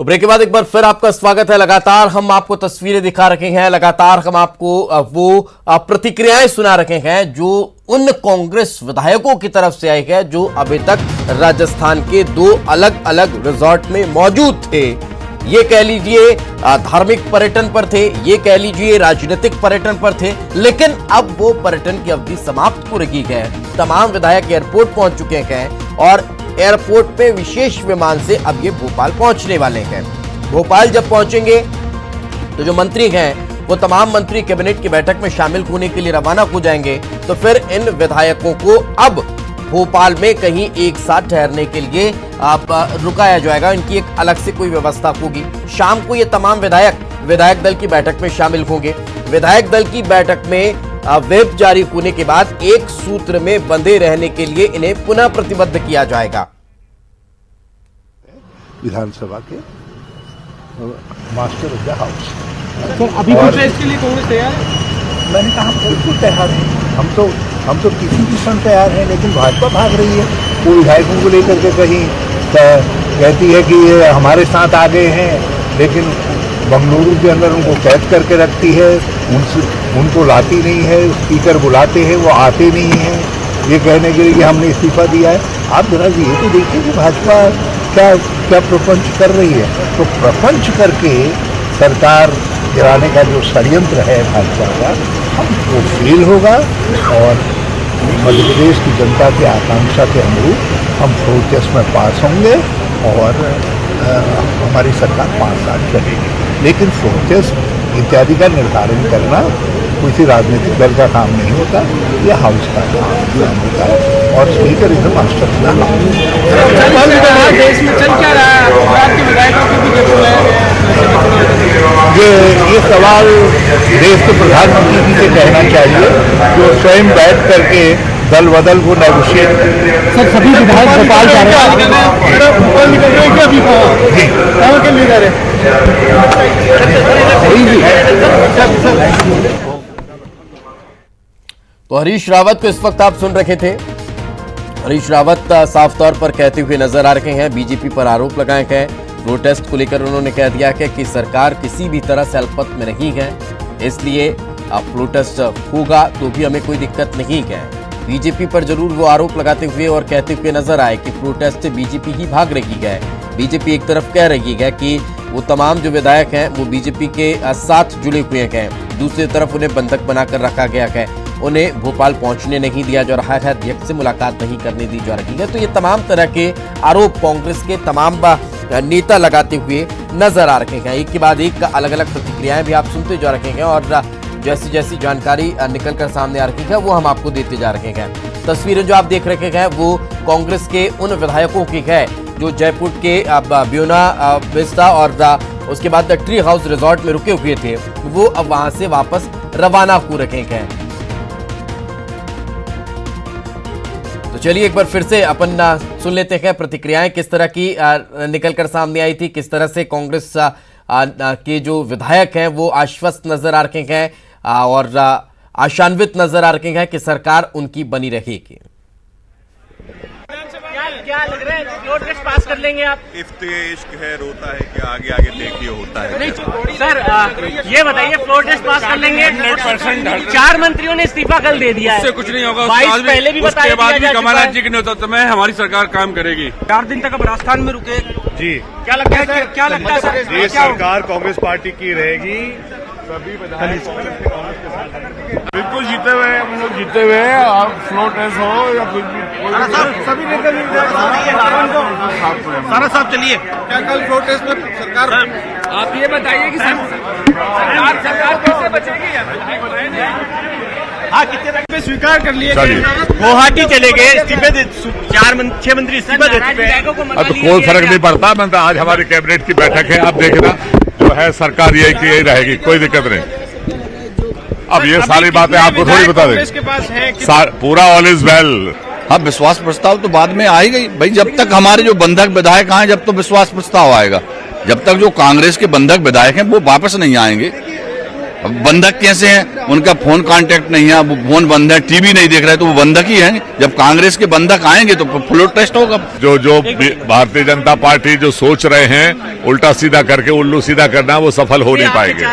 तो ब्रेक के बाद एक बार फिर आपका स्वागत है। लगातार हम आपको तस्वीरें दिखा रखे हैं, लगातार हम आपको वो प्रतिक्रियाएं सुना रखे हैं जो उन कांग्रेस विधायकों की तरफ से आई है जो अभी तक राजस्थान के दो अलग अलग रिजॉर्ट में मौजूद थे। ये कह लीजिए धार्मिक पर्यटन पर थे, ये कह लीजिए राजनीतिक पर्यटन पर थे, लेकिन अब वो पर्यटन की अवधि समाप्त हो रही है। तमाम विधायक एयरपोर्ट पहुंच चुके हैं और एयरपोर्ट पे विशेष विमान से अब ये भोपाल पहुंचने वाले हैं। भोपाल जब पहुंचेंगे तो जो मंत्री हैं वो तमाम मंत्री कैबिनेट की बैठक में शामिल होने के लिए रवाना हो जाएंगे। तो फिर इन विधायकों को अब भोपाल में कहीं एक साथ ठहरने के लिए रुकाया जाएगा। इनकी एक अलग से कोई व्यवस्था होगी। शाम को ये तमाम विधायक दल की बैठक में शामिल होंगे। विधायक दल की बैठक में व्हिप जारी होने के बाद एक सूत्र में बंधे रहने के लिए इन्हें पुनः प्रतिबद्ध किया जाएगा। विधानसभा के master of the house. Sir अभी प्रोटेस्ट के लिए कांग्रेस तैयार है? मैंने कहा बिल्कुल तैयार है। हम तो किसी भी क्षण तैयार हैं, लेकिन भाजपा भाग रही है। वो विधायकों को लेकर के कहीं कहती है कि ये हमारे साथ आ गए हैं, लेकिन बंगलुरु के अंदर उनको कैद करके रखती है, उनको लाती नहीं है। स्पीकर बुलाते हैं, वो आते नहीं हैं, ये कहने के लिए कि हमने इस्तीफा दिया है। आप जरा ये तो देखिए कि भाजपा क्या प्रपंच कर रही है। तो प्रपंच करके सरकार गिराने का जो षड्यंत्र है भाजपा का, वो फेल होगा और मध्य प्रदेश की जनता की आकांक्षा के अनुरूप हम प्रोटेस्ट में पास होंगे और हमारी सरकार 5 साल चलेगी। लेकिन प्रोटेस्ट इत्यादि का निर्धारण करना किसी राजनीतिक दल का काम नहीं होता, यह हाउस का काम होता है और speaker is the master of the house. देश में चल क्या रहा है? आपके विधायकों की भी ये सवाल देश के प्रधानमंत्री जी से कहना चाहिए, जो स्वयं बैठ करके दल बदल को नेगोशिएट। सर सभी विधायक भोपाल जा रहे हैं। तो हरीश रावत को इस वक्त आप सुन रखे थे। हरीश रावत साफ तौर पर कहते हुए नजर आ रहे हैं, बीजेपी पर आरोप लगाए गए। प्रोटेस्ट को लेकर उन्होंने कह दिया कि सरकार किसी भी तरह से अल्पमत में नहीं है, इसलिए अब प्रोटेस्ट होगा तो भी हमें कोई दिक्कत नहीं है। बीजेपी पर जरूर वो आरोप लगाते हुए और कहते हुए नजर आए कि प्रोटेस्ट से बीजेपी ही भाग रही है। बीजेपी एक तरफ कह रही है कि वो तमाम जो विधायक हैं वो बीजेपी के साथ जुड़े हुए हैं, दूसरी तरफ उन्हें बंधक बनाकर रखा गया है, उन्हें भोपाल पहुंचने नहीं दिया जा रहा है, अध्यक्ष से मुलाकात नहीं करने दी जा रही है। तो ये तमाम तरह के आरोप कांग्रेस के तमाम नेता लगाते हुए नजर आ रहे हैं। एक के बाद एक अलग अलग प्रतिक्रियाएं भी आप सुनते जा रहे हैं और जैसी जैसी जानकारी निकल कर सामने आ रही है वो हम आपको देते जा रहे हैं। तस्वीरें जो आप देख रहे हैं वो कांग्रेस के उन विधायकों की है जो जयपुर के ब्यूना विस्टा और उसके बाद ट्री हाउस रिजॉर्ट में रुके हुए थे, वो अब वहां से वापस रवाना हो रहे हैं। तो चलिए एक बार फिर से अपन सुन लेते हैं प्रतिक्रियाएं किस तरह की निकलकर सामने आई थी, किस तरह से कांग्रेस के जो विधायक हैं वो आश्वस्त नजर आ रहे हैं और आशान्वित नजर आ रहे हैं कि सरकार उनकी बनी रहेगी। क्या लग रहा है फ्लोर टेस्ट पास कर लेंगे आप? इफ्ते इश्क है रोता है कि आगे आगे देखिए होता है। सर ये बताइए फ्लोर टेस्ट पास कर लेंगे? 100% 4 मंत्रियों ने इस्तीफा कल दे दिया है। उससे कुछ नहीं होगा। पहले भी उसके बाद भी कमलनाथ जी के नेतृत्व में हमारी सरकार काम करेगी। 4 दिन तक अब राजस्थान में रुके जी। क्या लगता है सर? क्या लगता है सर? ये सरकार कांग्रेस पार्टी की रहेगी। बिल्कुल जीते हुए हम लोग जीते हुए हैं। आप फ्लोर टेस्ट हो या कुछ भी सभी नेता सारा साहब चलिए। क्या कल फ्लोर टेस्ट में सरकार? आप ये बताइए कि सरकार कैसे बचेगी? हाँ, कितने तक में स्वीकार कर लिए? गुवाहाटी चले गए, इस्तीफे 6 मंत्री इस्तीफा दे चुके हैं। अब तो कोई फर्क नहीं पड़ता। मैं आज हमारी कैबिनेट की बैठक है, आप देखना जो है सरकार यही की यही रहेगी, कोई दिक्कत नहीं। अब ये सारी बातें आपको थोड़ी बता दें, पूरा ऑल इज वेल। हाँ, विश्वास प्रस्ताव तो बाद में आ ही गई भाई। जब तक हमारे जो बंधक विधायक आए जब तो विश्वास प्रस्ताव आएगा, जब तक जो कांग्रेस के बंधक विधायक हैं वो वापस नहीं आएंगे अब बंधक कैसे हैं? उनका फोन कांटेक्ट नहीं है, वो फोन बंद है, टीवी नहीं देख रहे, तो वो बंधक ही है। जब कांग्रेस के बंधक आएंगे तो फ्लोर टेस्ट होगा। जो भारतीय जनता पार्टी जो सोच रहे हैं उल्टा सीधा करके उल्लू सीधा करना, वो सफल हो नहीं पाएंगे।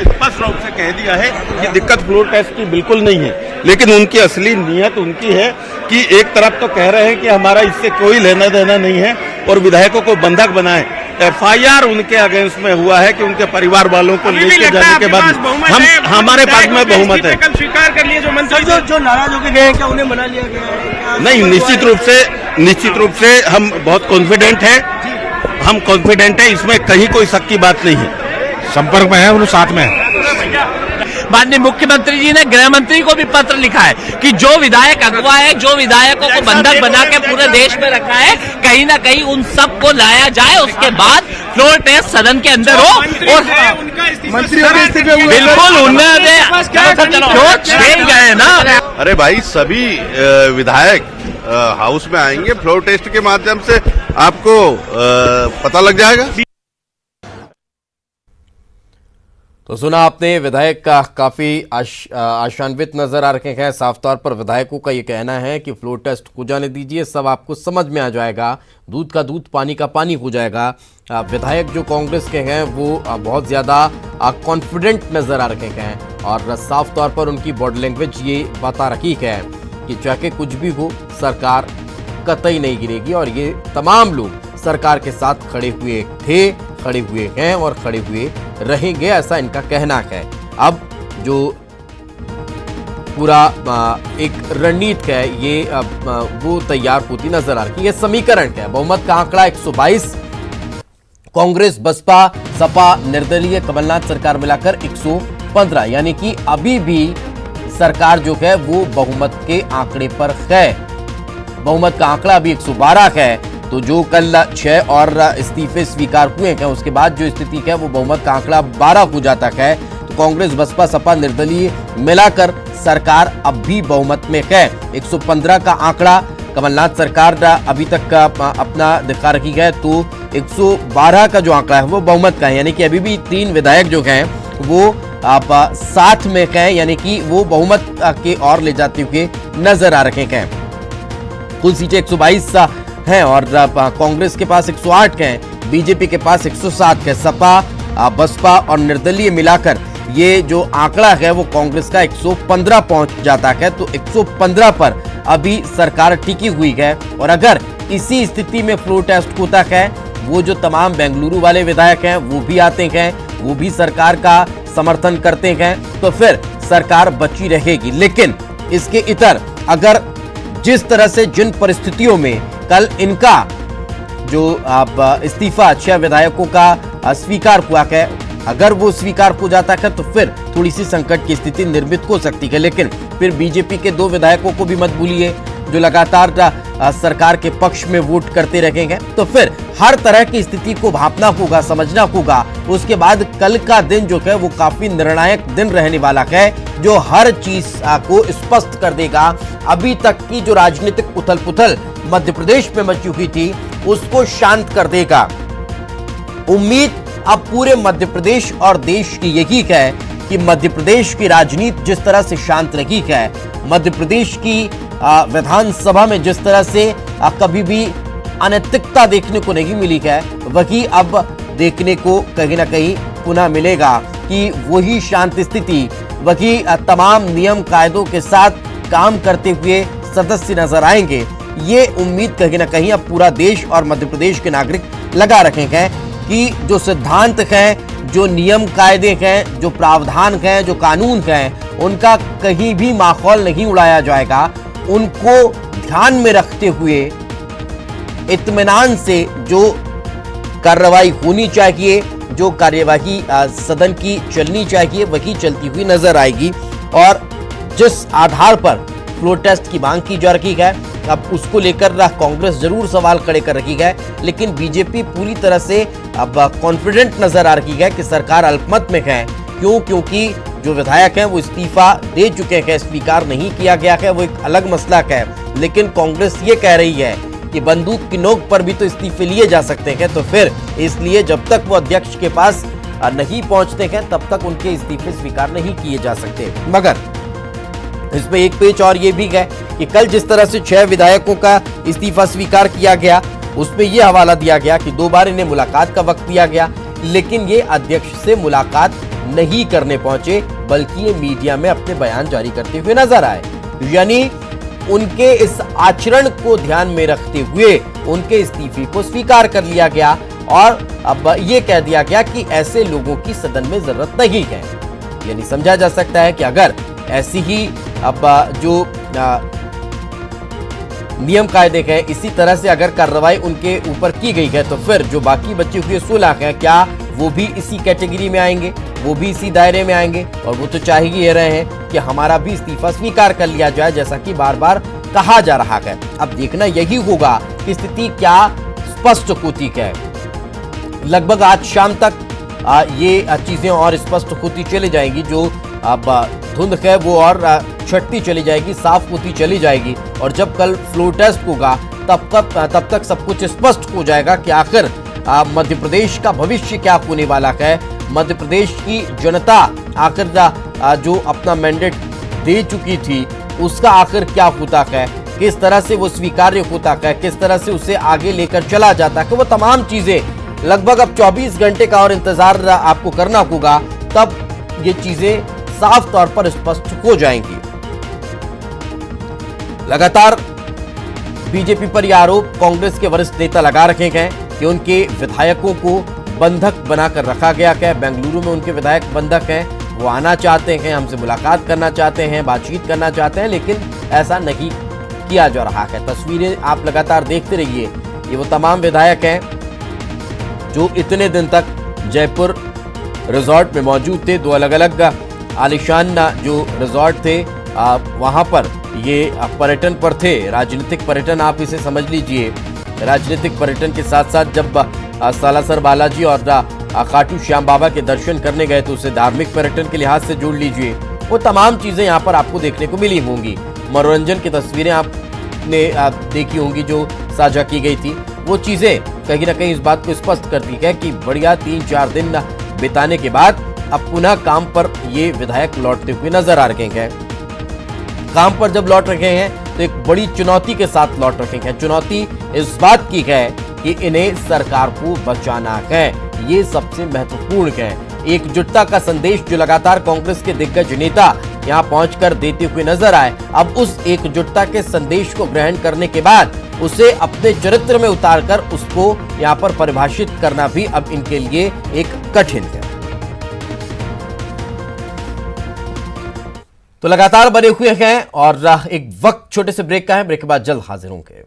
स्पष्ट रूप से कह दिया है कि दिक्कत फ्लोर टेस्ट की बिल्कुल नहीं है, लेकिन उनकी असली नीयत उनकी है कि एक तरफ तो कह रहे हैं कि हमारा इससे कोई लेना देना नहीं है और विधायकों को बंधक बनाए। एफआईआर उनके अगेंस्ट में हुआ है कि उनके परिवार वालों को लेकर जाने के बाद हमारे पास में बहुमत है। कल स्वीकार कर लिए जो मंत्री जो नाराज होकर गए हैं, क्या उन्हें मना लिया गया है? नहीं, निश्चित रूप से हम बहुत कॉन्फिडेंट हैं, हम कॉन्फिडेंट हैं, इसमें कहीं कोई शक की बात नहीं है। संपर्क में है, उन्हें साथ में है। माननीय मुख्यमंत्री जी ने गृह मंत्री को भी पत्र लिखा है कि जो विधायक अगवा है, जो विधायकों को बंधक बना के पूरे देश में रखा है, कहीं ना कहीं उन सब को लाया जाए, उसके बाद फ्लोर टेस्ट सदन के अंदर हो। और बिल्कुल उन्होंने क्यों छेड़ गए ना। अरे भाई, सभी विधायक हाउस में आएंगे, फ्लोर टेस्ट के माध्यम से आपको पता लग जाएगा। तो सुना आपने, विधायक का काफी आशान्वित नजर आ रहे हैं। साफ तौर पर विधायकों का ये कहना है कि फ्लोर टेस्ट हो जाने दीजिए, सब आपको समझ में आ जाएगा, दूध का दूध पानी का पानी हो जाएगा। विधायक जो कांग्रेस के हैं वो बहुत ज़्यादा कॉन्फिडेंट नजर आ रहे हैं और साफ तौर पर उनकी बॉडी लैंग्वेज ये बता रही है कि चाहे कुछ भी हो, सरकार कतई नहीं गिरेगी और ये तमाम लोग सरकार के साथ खड़े हुए थे, खड़े हुए हैं और खड़े हुए रहेंगे, ऐसा इनका कहना है। अब जो पूरा एक रणनीति है ये वो तैयार होती नजर आ रही है। ये समीकरण है, बहुमत का आंकड़ा 122, कांग्रेस, बसपा, सपा, निर्दलीय, कमलनाथ सरकार मिलाकर 115, यानी कि अभी भी सरकार जो है वो बहुमत के आंकड़े पर है। बहुमत का आंकड़ा अभी 112 है। तो जो कल 6 और इस्तीफे स्वीकार हुए हैं, उसके बाद जो स्थिति है वो बहुमत का आंकड़ा 12 हो जाता है। तो कांग्रेस, बसपा, सपा, निर्दलीय मिलाकर सरकार अब भी बहुमत में है। 115 का आंकड़ा कमलनाथ सरकार अभी तक अपना दिखा रही है, तो 112 का जो आंकड़ा है वो बहुमत का है, यानी कि अभी भी 3 विधायक जो हैं वो आप साथ में हैं, यानी कि वो बहुमत के ओर ले जाते हुए नजर आ रहे हैं। कुल सीटें 122 हैं और कांग्रेस के पास 108 हैं, बीजेपी के पास 107 है। सपा, बसपा और निर्दलीय मिलाकर ये जो आंकड़ा है वो कांग्रेस का 115 पहुंच जाता है। तो 115 पर अभी सरकार टिकी हुई है और अगर इसी स्थिति में फ्लोर टेस्ट होता है, वो जो तमाम बेंगलुरु वाले विधायक हैं वो भी आते हैं, वो भी सरकार का समर्थन करते हैं, तो फिर सरकार बची रहेगी। लेकिन इसके इतर अगर जिस तरह से जिन परिस्थितियों में कल इनका जो इस्तीफा 6 विधायकों का स्वीकार हुआ है, अगर वो स्वीकार हो जाता है तो फिर थोड़ी सी संकट की स्थिति निर्मित हो सकती है। लेकिन फिर बीजेपी के 2 विधायकों को भी मत भूलिए जो लगातार सरकार के पक्ष में वोट करते रहेंगे, तो फिर हर तरह की स्थिति को भांपना होगा, समझना होगा। उसके बाद कल का दिन जो है वो काफी निर्णायक दिन रहने वाला है, जो हर चीज को स्पष्ट कर देगा। अभी तक की जो राजनीतिक उथल पुथल मध्य प्रदेश में मची हुई थी उसको शांत कर देगा। उम्मीद अब पूरे मध्य प्रदेश और देश की यही है कि मध्य प्रदेश की राजनीति जिस तरह से शांत रही है, मध्य प्रदेश की विधानसभा में जिस तरह से कभी भी अनैतिकता देखने को नहीं मिली है, वही अब देखने को कहीं ना कहीं पुनः मिलेगा कि वही शांत स्थिति, वही तमाम नियम कायदों के साथ काम करते हुए सदस्य नजर आएंगे। ये उम्मीद कहीं ना कहीं अब पूरा देश और मध्य प्रदेश के नागरिक लगा रखे हैं कि जो सिद्धांत हैं, जो नियम कायदे हैं, जो प्रावधान हैं, जो कानून हैं, उनका कहीं भी माहौल नहीं उड़ाया जाएगा। उनको ध्यान में रखते हुए इत्मीनान से जो कार्रवाई होनी चाहिए, जो कार्यवाही सदन की चलनी चाहिए, वही चलती हुई नजर आएगी। और जिस आधार पर फ्लोर टेस्ट की मांग की जा रही है, अब उसको लेकर कांग्रेस जरूर सवाल खड़े कर रही है, लेकिन बीजेपी पूरी तरह से अब कॉन्फिडेंट नजर आ रही है कि सरकार अल्पमत में है। क्यों? क्योंकि जो विधायक हैं वो इस्तीफा दे चुके हैं, स्वीकार नहीं किया गया है, वो एक अलग मसला है। लेकिन कांग्रेस ये कह रही है कि बंदूक की नोक पर भी तो इस्तीफे लिए जा सकते हैं, तो फिर इसलिए जब तक वो अध्यक्ष के पास नहीं पहुंचते हैं तब तक उनके इस्तीफे स्वीकार नहीं किए जा सकते। मगर इसमें एक पेच और ये भी है कि कल जिस तरह से 6 विधायकों का इस्तीफा स्वीकार किया गया, उसमें यह हवाला दिया गया कि 2 बार इन्हें मुलाकात का वक्त दिया गया, लेकिन ये अध्यक्ष से मुलाकात नहीं करने पहुंचे, बल्कि ये मीडिया में अपने बयान जारी करते हुए नजर आए। यानी उनके इस आचरण को ध्यान में रखते हुए उनके इस्तीफे को स्वीकार कर लिया गया और अब ये कह दिया गया कि ऐसे लोगों की सदन में जरूरत नहीं है। यानी समझा जा सकता है कि अगर ऐसी ही अब जो नियम कायदे हैं, इसी तरह से अगर कार्रवाई उनके ऊपर की गई है, तो फिर जो बाकी बचे हुए 16 हैं, क्या वो भी इसी कैटेगरी में आएंगे, वो भी इसी दायरे में आएंगे? और वो तो चाह ही रहे हैं कि हमारा भी इस्तीफा स्वीकार कर लिया जाए, जैसा कि बार बार कहा जा रहा है। अब देखना यही होगा कि स्थिति क्या स्पष्ट होती है। लगभग आज शाम तक ये चीजें और स्पष्ट होती चली जाएंगी। जो अब धुंध है वो और छटती चली जाएगी, साफ होती चली जाएगी। और जब कल फ्लोर टेस्ट होगा तब तक सब कुछ स्पष्ट हो जाएगा कि आखिर मध्य प्रदेश का भविष्य क्या होने वाला है। मध्य प्रदेश की जनता आखिर जो अपना मैंडेट दे चुकी थी उसका आखिर क्या होता है, किस तरह से वो स्वीकार्य होता है, किस तरह से उसे आगे लेकर चला जाता है, वो तमाम चीजें लगभग अब 24 घंटे का और इंतजार आपको करना होगा, तब ये चीजें साफ तौर पर स्पष्ट हो जाएंगी। लगातार बीजेपी पर यह आरोप कांग्रेस के वरिष्ठ नेता लगा रखे हैं कि उनके विधायकों को बंधक बनाकर रखा गया है। बेंगलुरु में उनके विधायक बंधक हैं, वो आना चाहते हैं, हमसे मुलाकात करना चाहते हैं, बातचीत करना चाहते हैं, लेकिन ऐसा नहीं किया जा रहा है। तस्वीरें आप लगातार देखते रहिए। ये वो तमाम विधायक हैं जो इतने दिन तक जयपुर रिजॉर्ट में मौजूद थे। 2 अलग अलग आलिशान जो रिजॉर्ट थे, वहां पर ये पर्यटन पर थे, राजनीतिक पर्यटन आप इसे समझ लीजिए। राजनीतिक पर्यटन के साथ साथ जब सालासर बालाजी और खाटू श्याम बाबा के दर्शन करने गए तो उसे धार्मिक पर्यटन के लिहाज से जोड़ लीजिए। वो तमाम चीजें यहाँ पर आपको देखने को मिली होंगी। मनोरंजन की तस्वीरें आपने देखी होंगी जो साझा की गई थी। वो चीजें कहीं ना कहीं इस बात को स्पष्ट करती है कि बढ़िया 3-4 दिन बिताने के बाद अब पुनः काम पर ये विधायक लौटते हुए नजर आ रहे हैं। काम पर जब लौट रहे हैं तो एक बड़ी चुनौती के साथ लौट रहे हैं। चुनौती इस बात की है कि इन्हें सरकार को बचाना है, ये सबसे महत्वपूर्ण है। एकजुटता का संदेश जो लगातार कांग्रेस के दिग्गज नेता यहां पहुंचकर देते हुए नजर आए, अब उस एकजुटता के संदेश को ग्रहण करने के बाद उसे अपने चरित्र में उतारकर उसको यहां पर परिभाषित करना भी अब इनके लिए एक कठिन है। तो लगातार बने हुए हैं और एक वक्त छोटे से ब्रेक का है। ब्रेक के बाद जल्द हाजिर होंगे।